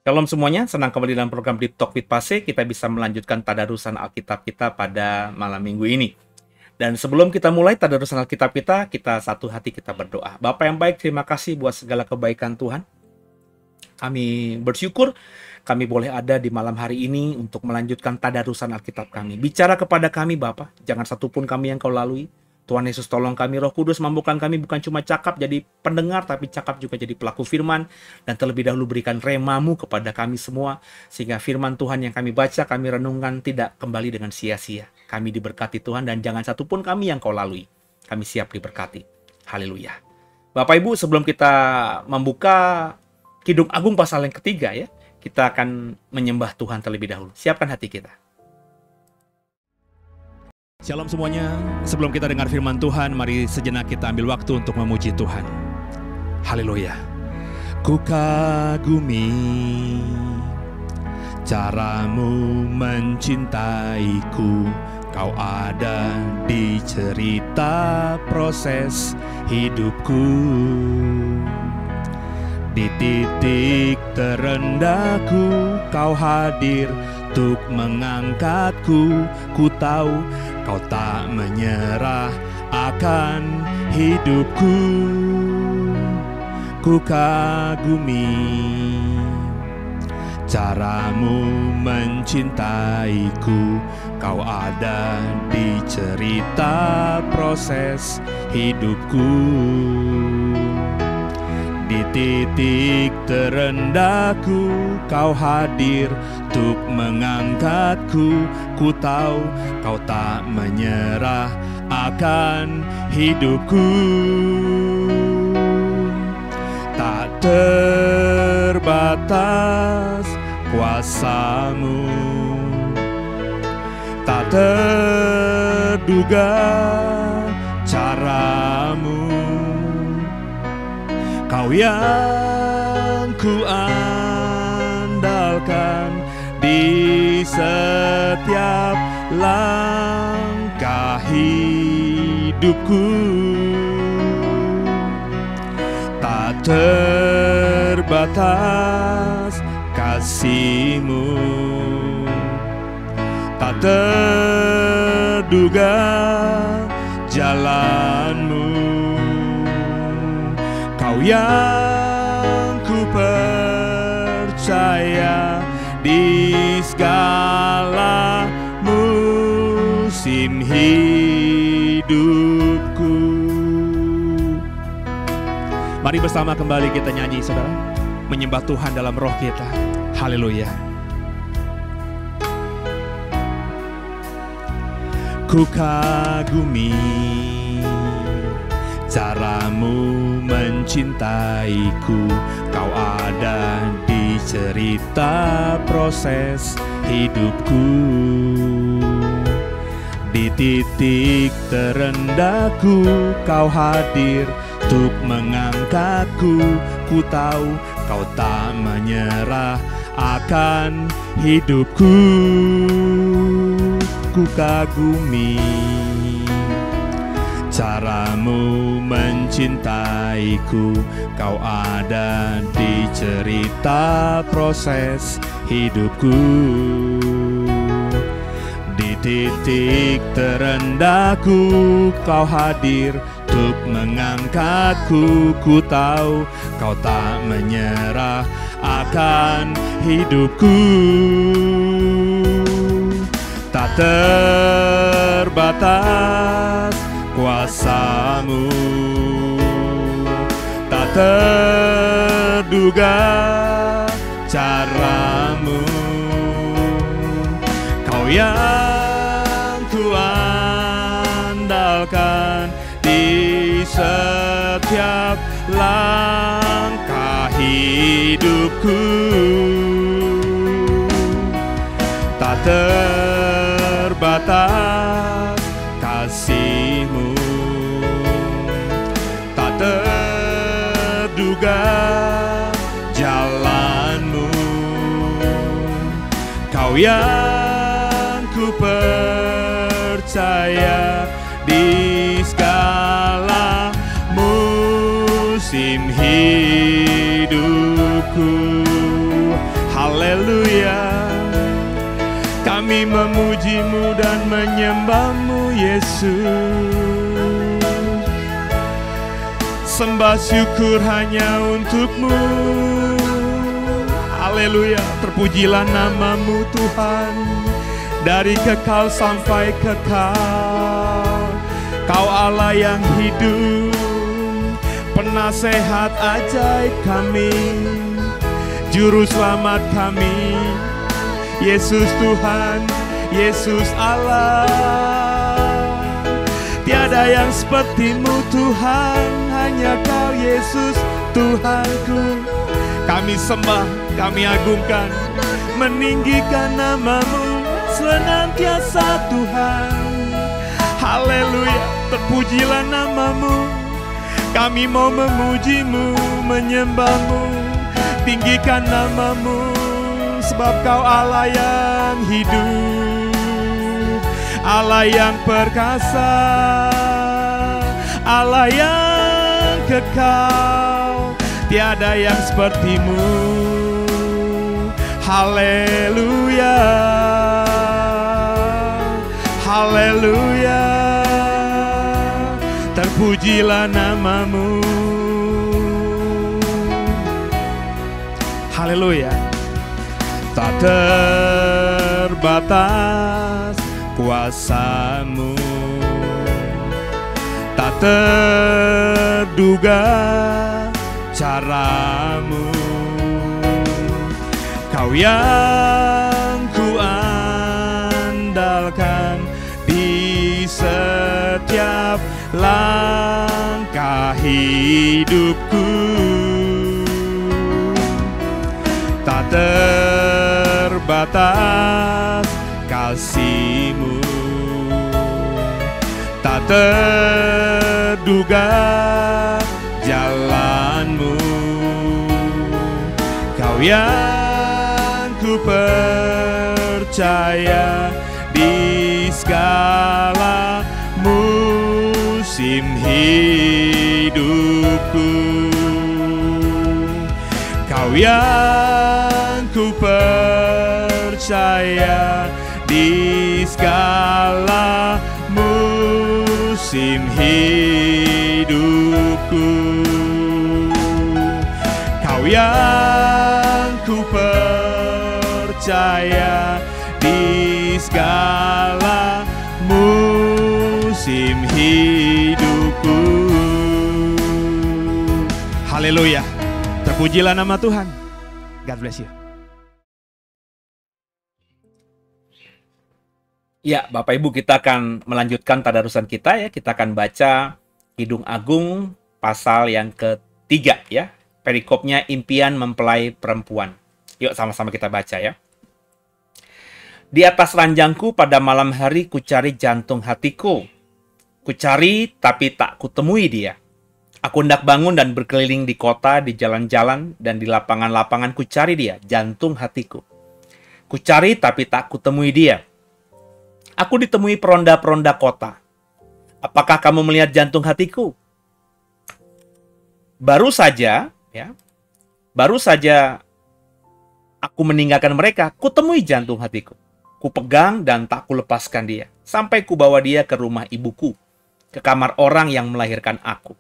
Shalom semuanya, senang kembali dalam program Deep Talk with Pase. Kita bisa melanjutkan tadarusan Alkitab kita pada malam minggu ini. Dan sebelum kita mulai tadarusan Alkitab kita satu hati kita berdoa. Bapa yang baik, terima kasih buat segala kebaikan Tuhan. Kami bersyukur kami boleh ada di malam hari ini untuk melanjutkan tadarusan Alkitab kami. Bicara kepada kami Bapa, jangan satupun kami yang kau lalui. Tuhan Yesus tolong kami, Roh Kudus mampukan kami bukan cuma cakap jadi pendengar, tapi cakap juga jadi pelaku firman. Dan terlebih dahulu berikan remamu kepada kami semua, sehingga firman Tuhan yang kami baca, kami renungkan tidak kembali dengan sia-sia. Kami diberkati Tuhan dan jangan satupun kami yang kau lalui. Kami siap diberkati. Haleluya. Bapak Ibu, sebelum kita membuka Kidung Agung pasal yang ketiga ya, kita akan menyembah Tuhan terlebih dahulu. Siapkan hati kita. Shalom semuanya, sebelum kita dengar firman Tuhan, mari sejenak kita ambil waktu untuk memuji Tuhan. Haleluya. Ku kagumi caramu mencintaiku, kau ada di cerita proses hidupku. Di titik terendahku, kau hadir untuk mengangkatku. Ku tahu kau tak menyerah akan hidupku. Ku kagumi caramu mencintaiku, kau ada di cerita proses hidupku. Di titik terendahku, kau hadir untuk mengangkatku. Ku tahu kau tak menyerah akan hidupku. Tak terbatas kuasamu, tak terduga caramu. Kau yang ku andalkan di setiap langkah hidupku. Tak terbatas kasih-Mu, tak terduga jalan-Mu. Kau yang ku percaya di segala musim hidupku. Mari bersama kembali kita nyanyi, saudara, menyembah Tuhan dalam roh kita. Haleluya. Ku kagumi caramu mencintaiku, kau ada di cerita proses hidupku. Di titik terendahku, kau hadir untuk mengangkatku. Ku tahu kau tak menyerah akan hidupku. Ku kagumi caramu mencintaiku, kau ada di cerita proses hidupku. Di titik terendahku, kau hadir untuk mengangkatku. Ku tahu kau tak menyerah akan hidupku. Tak terbatas kuasamu, tak terduga caramu. Kau yang ku andalkan di setiap langkah hidupku. Tak terbatas kasih-Mu, tak terduga jalan-Mu. Kau yang ku percaya di segala musim hidupku. Kami memuji-Mu dan menyembah-Mu, Yesus. Sembah syukur hanya untuk-Mu. Haleluya, terpujilah nama-Mu Tuhan, dari kekal sampai kekal. Kau Allah yang hidup, penasehat ajaib kami, juru selamat kami, Yesus Tuhan, Yesus Allah. Tiada yang seperti-Mu Tuhan, hanya Kau Yesus Tuhanku. Kami sembah, kami agungkan, meninggikan nama-Mu senantiasa Tuhan. Haleluya, terpujilah nama-Mu. Kami mau memuji-Mu, menyembah-Mu, tinggikan nama-Mu, sebab Kau Allah yang hidup, Allah yang perkasa, Allah yang kekal. Tiada yang seperti-Mu. Haleluya, haleluya, terpujilah nama-Mu. Haleluya. Tak terbatas kuasa-Mu, tak terduga cara-Mu. Kau yang kuandalkan di setiap langkah hidupku. Tak terbatas kasih-Mu, tak terduga jalan-Mu. Kau yang ku percaya di segala musim hidupku. Kau yang ku percaya di segala musim hidupku. Kau yang ku percaya di segala musim hidupku. Haleluya, terpujilah nama Tuhan. God bless you. Ya, Bapak Ibu, kita akan melanjutkan tadarusan kita ya. Kita akan baca Kidung Agung pasal yang ketiga ya. Perikopnya impian mempelai perempuan. Yuk sama-sama kita baca ya. Di atas ranjangku pada malam hari kucari jantung hatiku. Kucari tapi tak kutemui dia. Aku hendak bangun dan berkeliling di kota, di jalan-jalan, dan di lapangan-lapangan kucari dia, jantung hatiku. Kucari tapi tak kutemui dia. Aku ditemui peronda-peronda kota. Apakah kamu melihat jantung hatiku? Baru saja aku meninggalkan mereka, kutemui jantung hatiku. Kupegang dan tak kulepaskan dia, sampai kubawa dia ke rumah ibuku, ke kamar orang yang melahirkan aku.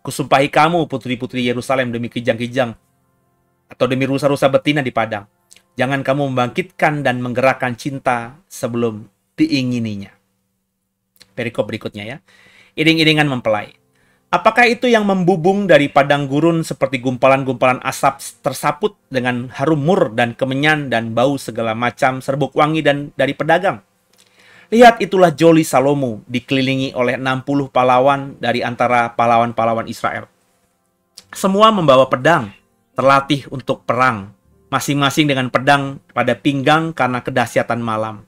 Kusumpahi kamu, putri-putri Yerusalem, demi kijang-kijang, atau demi rusa-rusa betina di padang. Jangan kamu membangkitkan dan menggerakkan cinta sebelum diingininya. Perikop berikutnya ya. Iring-iringan mempelai. Apakah itu yang membubung dari padang gurun seperti gumpalan-gumpalan asap tersaput dengan harum mur dan kemenyan dan bau segala macam serbuk wangi dan dari pedagang? Lihat, itulah Joli Salomo dikelilingi oleh 60 pahlawan dari antara pahlawan-pahlawan Israel. Semua membawa pedang, terlatih untuk perang, masing-masing dengan pedang pada pinggang karena kedahsyatan malam.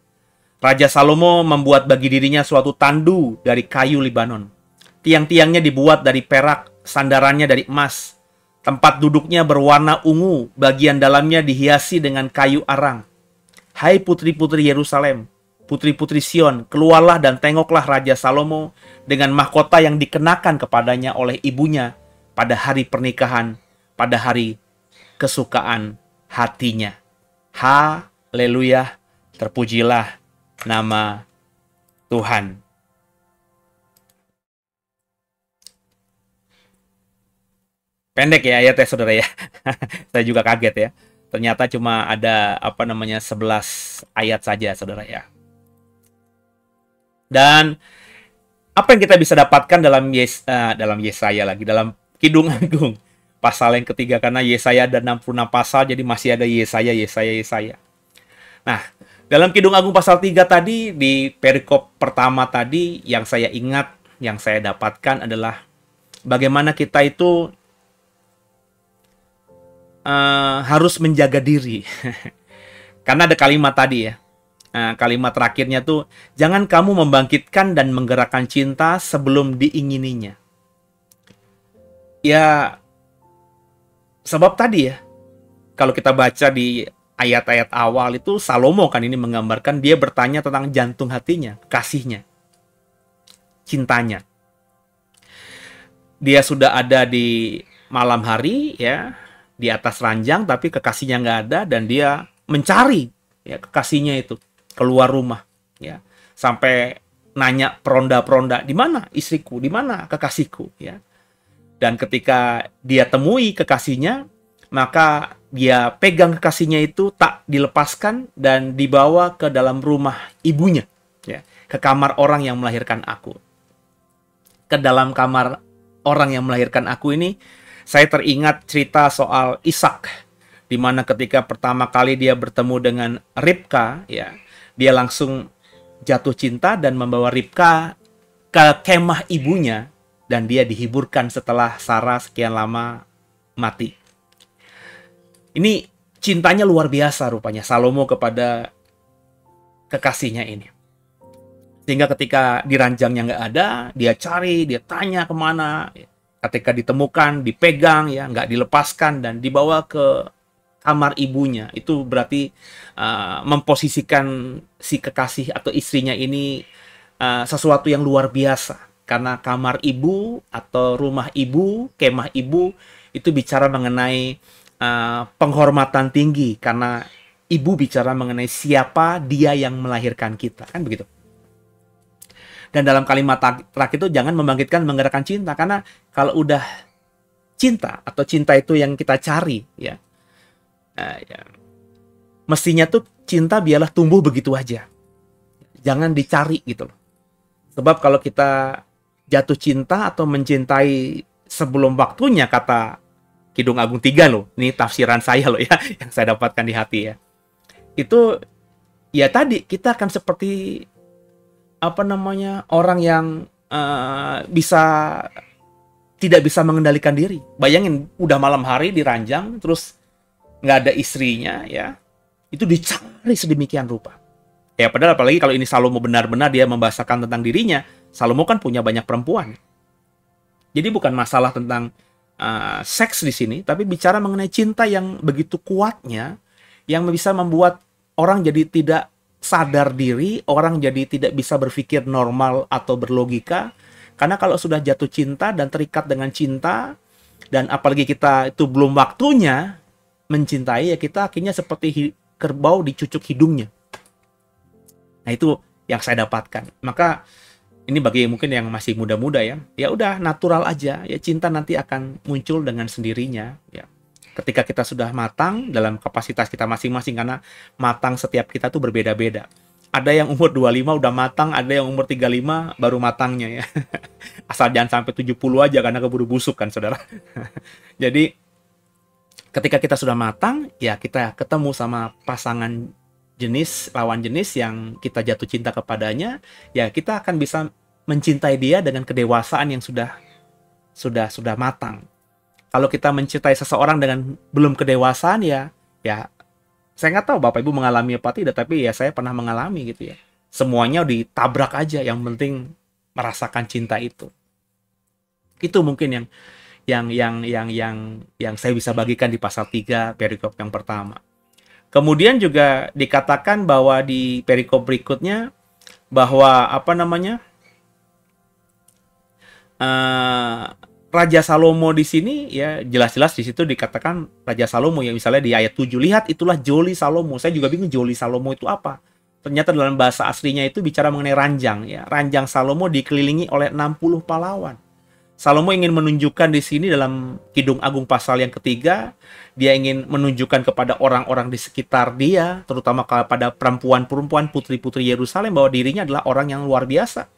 Raja Salomo membuat bagi dirinya suatu tandu dari kayu Libanon. Tiang-tiangnya dibuat dari perak, sandarannya dari emas. Tempat duduknya berwarna ungu, bagian dalamnya dihiasi dengan kayu arang. Hai putri-putri Yerusalem, putri-putri Sion, keluarlah dan tengoklah Raja Salomo dengan mahkota yang dikenakan kepadanya oleh ibunya pada hari pernikahan, pada hari kesukaan hatinya. Haleluya, Terpujilah nama Tuhan. Pendek ya ayatnya saudara ya. Saya juga kaget ya. Ternyata cuma ada 11 ayat saja saudara ya. Dan apa yang kita bisa dapatkan dalam Yesaya lagi, dalam Kidung Agung pasal yang ketiga, karena Yesaya ada 66 pasal, jadi masih ada Yesaya. Nah, dalam Kidung Agung pasal 3 tadi, di perikop pertama tadi, yang saya ingat, yang saya dapatkan adalah bagaimana kita itu harus menjaga diri. Karena ada kalimat tadi ya. Kalimat terakhirnya tuh, jangan kamu membangkitkan dan menggerakkan cinta sebelum diingininya. Ya, sebab tadi ya, kalau kita baca di ayat-ayat awal itu, Salomo kan ini menggambarkan, dia bertanya tentang jantung hatinya, kasihnya, cintanya. Dia sudah ada di malam hari ya, di atas ranjang, tapi kekasihnya nggak ada, dan dia mencari ya kekasihnya itu keluar rumah ya, sampai nanya peronda-peronda, di mana istriku, di mana kekasihku ya. Dan ketika dia temui kekasihnya, maka dia pegang kekasihnya itu, tak dilepaskan, dan dibawa ke dalam rumah ibunya ya, ke kamar orang yang melahirkan aku. Ke dalam kamar orang yang melahirkan aku ini, saya teringat cerita soal Ishak, di mana ketika pertama kali dia bertemu dengan Ribka ya, dia langsung jatuh cinta dan membawa Ribka ke kemah ibunya, dan dia dihiburkan setelah Sarah sekian lama mati. Ini cintanya luar biasa rupanya Salomo kepada kekasihnya ini. Sehingga ketika di ranjangnya nggak ada, dia cari, dia tanya kemana. Ketika ditemukan, dipegang, ya nggak dilepaskan, dan dibawa ke kamar ibunya. Itu berarti memposisikan si kekasih atau istrinya ini sesuatu yang luar biasa. Karena kamar ibu atau rumah ibu, kemah ibu, itu bicara mengenai penghormatan tinggi. Karena ibu bicara mengenai siapa dia yang melahirkan kita. Kan begitu. Dan dalam kalimat terakhir itu, jangan membangkitkan menggerakkan cinta. Karena kalau udah cinta, atau cinta itu yang kita cari, ya, mestinya tuh cinta biarlah tumbuh begitu aja. Jangan dicari gitu loh. Sebab kalau kita jatuh cinta atau mencintai sebelum waktunya, kata Kidung Agung 3 loh. Ini tafsiran saya loh ya, yang saya dapatkan di hati ya. Itu ya tadi, kita akan seperti orang yang tidak bisa mengendalikan diri. Bayangin, udah malam hari di ranjang, terus nggak ada istrinya ya, itu dicari sedemikian rupa ya. Padahal apalagi kalau ini Salomo benar-benar dia membahasakan tentang dirinya. Salomo kan punya banyak perempuan, jadi bukan masalah tentang seks di sini, tapi bicara mengenai cinta yang begitu kuatnya, yang bisa membuat orang jadi tidak sadar diri, orang jadi tidak bisa berpikir normal atau berlogika. Karena kalau sudah jatuh cinta dan terikat dengan cinta, dan apalagi kita itu belum waktunya mencintai, ya kita akhirnya seperti kerbau dicucuk hidungnya. Nah, itu yang saya dapatkan. Maka ini bagi mungkin yang masih muda-muda ya, ya udah natural aja ya, cinta nanti akan muncul dengan sendirinya ya. Ketika kita sudah matang dalam kapasitas kita masing-masing, karena matang setiap kita tuh berbeda-beda. Ada yang umur 25 udah matang, ada yang umur 35 baru matangnya ya. Asal jangan sampai 70 aja, karena keburu busuk kan saudara. Jadi ketika kita sudah matang, ya kita ketemu sama pasangan jenis, lawan jenis yang kita jatuh cinta kepadanya, ya kita akan bisa mencintai dia dengan kedewasaan yang sudah matang. Kalau kita mencintai seseorang dengan belum kedewasaan, ya saya nggak tahu Bapak Ibu mengalami apa tidak, tapi ya saya pernah mengalami gitu ya. Semuanya ditabrak aja, yang penting merasakan cinta itu. Itu mungkin yang saya bisa bagikan di pasal 3 perikop yang pertama. Kemudian juga dikatakan bahwa di perikop berikutnya bahwa Raja Salomo di sini ya, jelas-jelas di situ dikatakan Raja Salomo ya, misalnya di ayat 7, lihat itulah Joli Salomo. Saya juga bingung Joli Salomo itu apa. Ternyata dalam bahasa aslinya itu bicara mengenai ranjang ya. Ranjang Salomo dikelilingi oleh 60 pahlawan. Salomo ingin menunjukkan di sini dalam Kidung Agung pasal yang ketiga, dia ingin menunjukkan kepada orang-orang di sekitar dia, terutama kepada perempuan-perempuan, putri-putri Yerusalem, bahwa dirinya adalah orang yang luar biasa.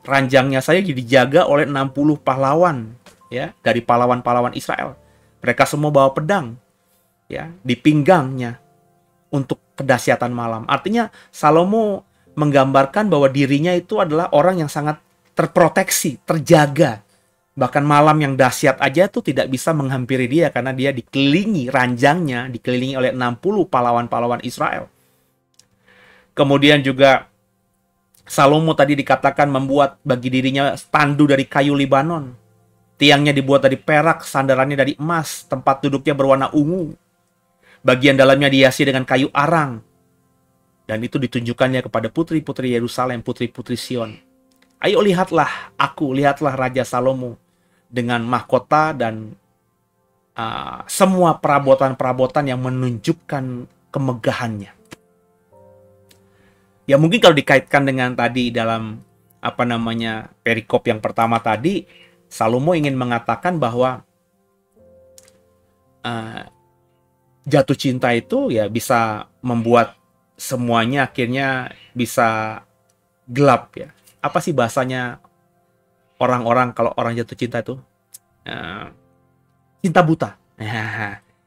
Ranjangnya saya dijaga oleh 60 pahlawan, ya, dari pahlawan-pahlawan Israel. Mereka semua bawa pedang, ya, di pinggangnya untuk kedahsyatan malam. Artinya Salomo menggambarkan bahwa dirinya itu adalah orang yang sangat terproteksi, terjaga. Bahkan malam yang dahsyat aja tuh tidak bisa menghampiri dia karena dia dikelilingi, ranjangnya dikelilingi oleh 60 pahlawan-pahlawan Israel. Kemudian juga Salomo tadi dikatakan membuat bagi dirinya tandu dari kayu Libanon. Tiangnya dibuat dari perak, sandarannya dari emas, tempat duduknya berwarna ungu. Bagian dalamnya dihiasi dengan kayu arang. Dan itu ditunjukkannya kepada putri-putri Yerusalem, putri-putri Sion. Ayo lihatlah aku, lihatlah Raja Salomo dengan mahkota dan semua perabotan-perabotan yang menunjukkan kemegahannya. Ya mungkin kalau dikaitkan dengan tadi dalam perikop yang pertama tadi, Salomo ingin mengatakan bahwa jatuh cinta itu ya bisa membuat semuanya akhirnya bisa gelap ya. Apa sih bahasanya orang-orang kalau orang jatuh cinta itu? Cinta buta.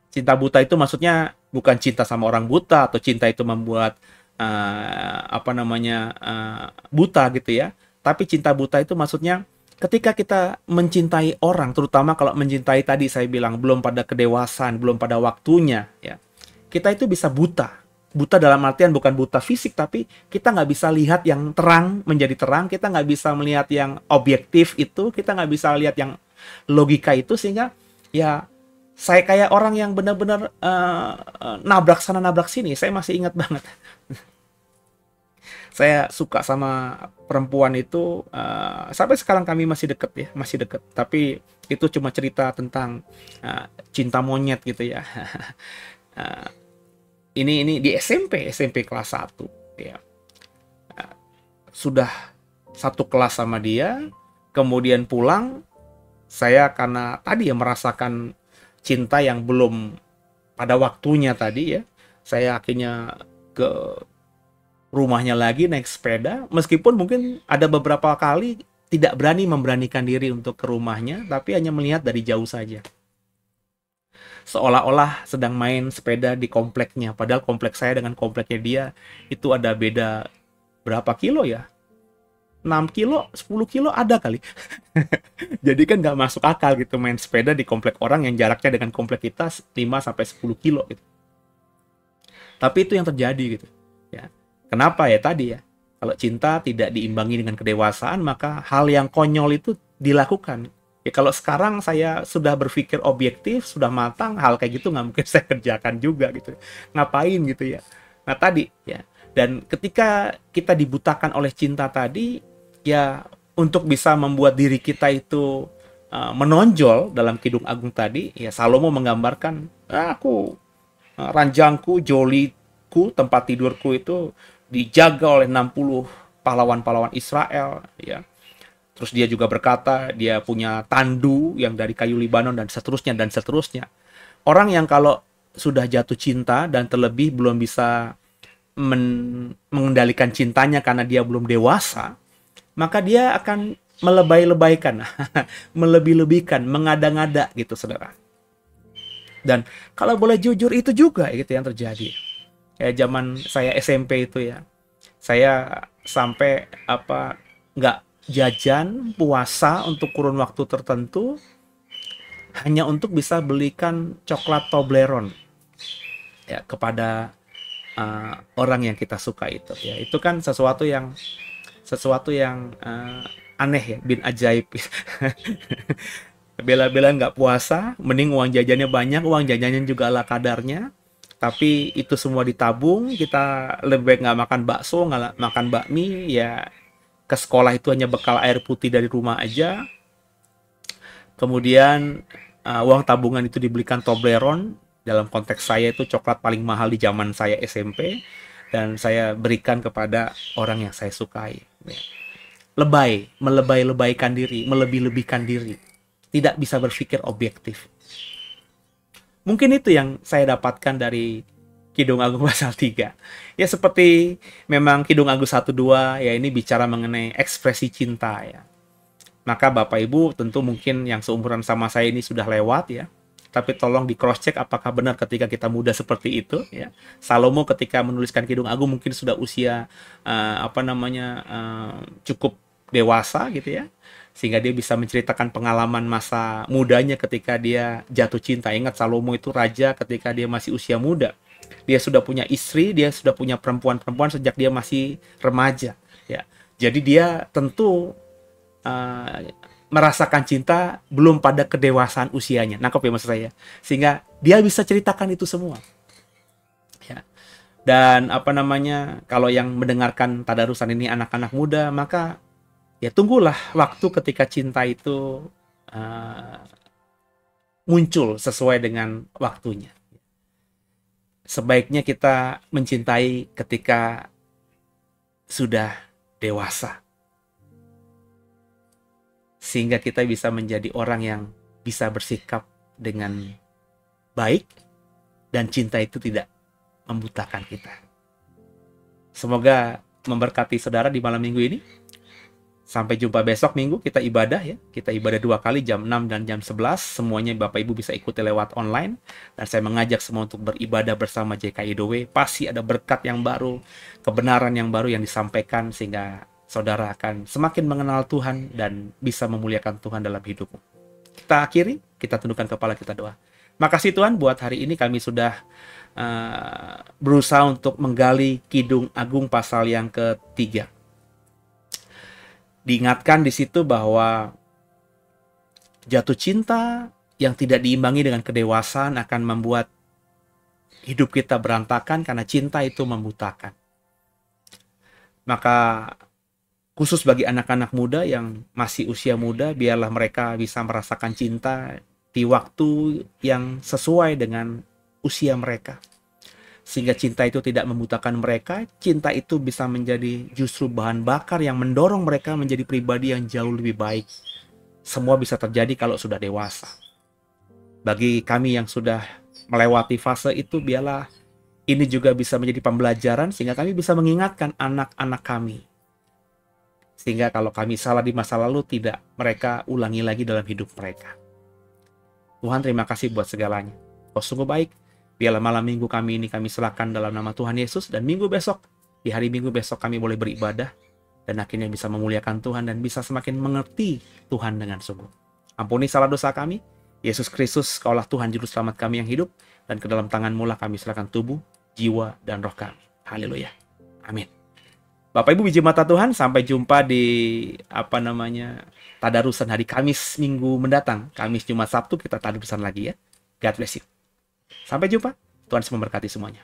Cinta buta itu maksudnya bukan cinta sama orang buta atau cinta itu membuat buta gitu ya. Tapi cinta buta itu maksudnya ketika kita mencintai orang, terutama kalau mencintai tadi saya bilang belum pada kedewasaan, belum pada waktunya ya. Kita itu bisa buta. Buta dalam artian bukan buta fisik, tapi kita nggak bisa lihat yang terang menjadi terang, kita nggak bisa melihat yang objektif itu, kita nggak bisa lihat yang logika itu, sehingga ya saya kayak orang yang benar-benar nabrak sana nabrak sini. Saya masih ingat banget. Saya suka sama perempuan itu, sampai sekarang kami masih deket ya, masih deket. Tapi itu cuma cerita tentang cinta monyet gitu ya. Ini di SMP kelas 1 ya. Sudah satu kelas sama dia, kemudian pulang saya karena tadi ya merasakan cinta yang belum pada waktunya tadi ya. Saya akhirnya ke rumahnya lagi naik sepeda, meskipun mungkin ada beberapa kali tidak memberanikan diri untuk ke rumahnya, tapi hanya melihat dari jauh saja. Seolah-olah sedang main sepeda di kompleknya, padahal komplek saya dengan kompleknya dia itu ada beda berapa kilo ya? 6 kilo, 10 kilo ada kali. Jadi kan nggak masuk akal gitu main sepeda di komplek orang yang jaraknya dengan komplek kita 5-10 kilo gitu. Tapi itu yang terjadi gitu ya. Kenapa ya tadi ya? Kalau cinta tidak diimbangi dengan kedewasaan, maka hal yang konyol itu dilakukan. Ya kalau sekarang saya sudah berpikir objektif, sudah matang, hal kayak gitu nggak mungkin saya kerjakan juga gitu. Ngapain gitu ya. Nah tadi ya. Dan ketika kita dibutakan oleh cinta tadi, ya untuk bisa membuat diri kita itu menonjol dalam Kidung Agung tadi, ya Salomo menggambarkan, aku, ranjangku, joliku, tempat tidurku itu dijaga oleh 60 pahlawan-pahlawan Israel ya. Terus dia juga berkata dia punya tandu yang dari kayu Libanon dan seterusnya dan seterusnya. Orang yang kalau sudah jatuh cinta dan terlebih belum bisa mengendalikan cintanya karena dia belum dewasa, maka dia akan melebay-lebaykan, melebih-lebihkan, mengada-ngada gitu saudara. Dan kalau boleh jujur itu juga gitu yang terjadi. Kayak zaman saya SMP itu ya, saya sampai nggak jajan puasa untuk kurun waktu tertentu hanya untuk bisa belikan coklat Toblerone ya kepada orang yang kita suka itu ya. Itu kan sesuatu yang aneh ya, bin ajaib. Bela-bela nggak puasa, mending uang jajannya banyak, uang jajannya juga ala kadarnya. Tapi itu semua ditabung, kita lebih baik nggak makan bakso, nggak makan bakmi, ya ke sekolah itu hanya bekal air putih dari rumah aja. Kemudian uang tabungan itu dibelikan Toblerone, dalam konteks saya itu coklat paling mahal di zaman saya SMP. dan saya berikan kepada orang yang saya sukai. Ya. Melebay-lebaikan diri, melebih-lebihkan diri. Tidak bisa berpikir objektif. Mungkin itu yang saya dapatkan dari Kidung Agung pasal 3. Ya seperti memang Kidung Agung 1-2 ya ini bicara mengenai ekspresi cinta ya. Maka Bapak Ibu tentu mungkin yang seumuran sama saya ini sudah lewat ya. Tapi tolong di cross check apakah benar ketika kita muda seperti itu ya. Salomo ketika menuliskan Kidung Agung mungkin sudah usia cukup dewasa gitu ya, sehingga dia bisa menceritakan pengalaman masa mudanya ketika dia jatuh cinta. Ingat Salomo itu raja ketika dia masih usia muda, dia sudah punya istri, dia sudah punya perempuan-perempuan sejak dia masih remaja ya. Jadi dia tentu merasakan cinta belum pada kedewasaan usianya, nangkep ya maksud saya, sehingga dia bisa ceritakan itu semua ya. Dan kalau yang mendengarkan tadarusan ini anak-anak muda, maka ya tunggulah waktu ketika cinta itu muncul sesuai dengan waktunya. Sebaiknya kita mencintai ketika sudah dewasa, sehingga kita bisa menjadi orang yang bisa bersikap dengan baik dan cinta itu tidak membutakan kita. Semoga memberkati saudara di malam minggu ini. Sampai jumpa besok minggu, kita ibadah ya. Kita ibadah 2 kali, jam 6 dan jam 11. Semuanya Bapak Ibu bisa ikuti lewat online. Dan saya mengajak semua untuk beribadah bersama JKI The Way. Pasti ada berkat yang baru, kebenaran yang baru yang disampaikan, sehingga saudara akan semakin mengenal Tuhan dan bisa memuliakan Tuhan dalam hidupmu. Kita akhiri, kita tundukkan kepala, kita doa. Makasih Tuhan buat hari ini kami sudah berusaha untuk menggali Kidung Agung pasal yang ke-3. Diingatkan di situ bahwa jatuh cinta yang tidak diimbangi dengan kedewasaan akan membuat hidup kita berantakan karena cinta itu membutakan. Maka khusus bagi anak-anak muda yang masih usia muda, biarlah mereka bisa merasakan cinta di waktu yang sesuai dengan usia mereka. Sehingga cinta itu tidak membutakan mereka, cinta itu bisa menjadi justru bahan bakar yang mendorong mereka menjadi pribadi yang jauh lebih baik. Semua bisa terjadi kalau sudah dewasa. Bagi kami yang sudah melewati fase itu, biarlah ini juga bisa menjadi pembelajaran sehingga kami bisa mengingatkan anak-anak kami. Sehingga kalau kami salah di masa lalu, tidak mereka ulangi lagi dalam hidup mereka. Tuhan, terima kasih buat segalanya. Kau sungguh baik. Biarlah malam minggu kami ini kami serahkan dalam nama Tuhan Yesus. Dan minggu besok, di hari minggu besok kami boleh beribadah. Dan akhirnya bisa memuliakan Tuhan dan bisa semakin mengerti Tuhan dengan sungguh. Ampuni salah dosa kami. Yesus Kristus, Kaulah Tuhan Juru Selamat kami yang hidup. Dan ke dalam tangan-Mu lah kami serahkan tubuh, jiwa, dan roh kami. Haleluya. Amin. Bapak Ibu biji mata Tuhan, sampai jumpa di tadarusan hari Kamis minggu mendatang. Kamis, Jumat, Sabtu kita tadarusan lagi ya. God bless you. Sampai jumpa. Tuhan memberkati semuanya.